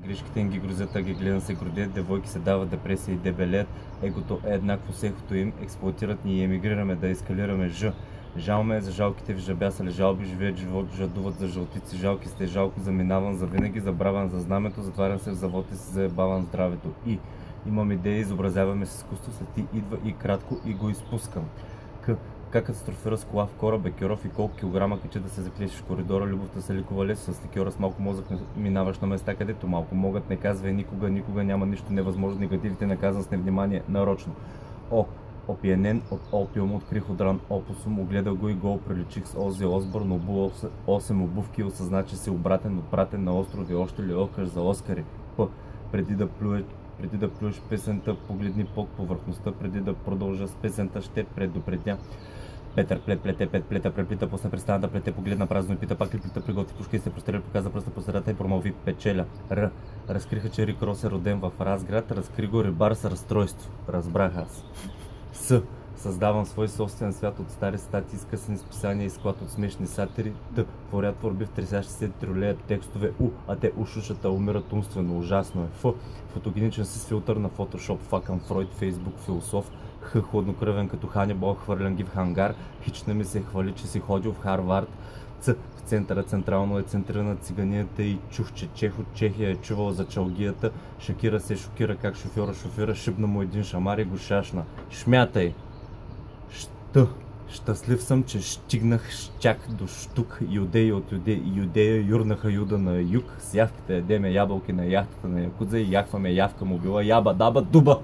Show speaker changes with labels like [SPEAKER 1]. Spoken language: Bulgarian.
[SPEAKER 1] Грешките им ги грозят, а ги гледам се гордеят, девойки се дават депресия и дебелеят, егото е еднакво с ехото им, експлоатират ни и емигрираме да ескалираме Жал ме е за жалките в жабясали жалби, живеят живот, жадуват за жълтици, жалки сте, жалко заминавам за винаги, забравям за знамето, затварям се в завод и се заебавам здравето. И имам идеи, изобразяваме с изкуство, след ти идва и кратко и го изпускам. Как катастрофира с кола в кора, Бекеров и колко килограма качи да се заклешиш в коридора, любовта се ликува лесно, с ликьора с малко мозък минаваш на места, където малко могат, не казвай никога няма нищо невъзможно, негативите наказан с невнимание, нарочно. Опиянен от опиум открих одран опусум, огледал го и гол приличих с Ози Осборн, обувал 8 обувки и осъзна, че си обратен, отпратен на острови, още ли охаш за Оскари. Преди да плюеш песента, погледни под повърхността, преди да продължа с песента, ще предупредя. Петър плете 5 плета, преплита, после престана да плете, погледна празно и пита, пак ли плита, приготви пушка и се простреля, показа пръста по средата и промълви печеля. Разкриха, че Рик Рос е роден в Разград, разкри го рибар с разстройство. Разбрах аз. Създавам свой собствен свят от стари статии, скъсани списания и склад от смешни сатири. Творя творби в тресящи се тролеят текстове. А те ушушата умират умствено. Ужасно е. Фотогеничен с филтър на Photoshop. Факъм Фройд, Фейсбук, философ. Хладнокръвен като Ханибал, хвърлям ги в хангар. Хична ми се хвали, че си ходил в Харвард. В центъра централно е центрирана циганията и чух, че Чех от Чехия е чувал за чалгията. Шакира се шокира как шофьора шофира, шибна му един шамар и го шашна. Шмятай! Щастлив съм, че щигнах чак до Штук, юдеи от Юдея юрнаха Юда на юг, с явките ядеме ябълки на яхтата на Якудза и яхваме явка му била яба даба дуба.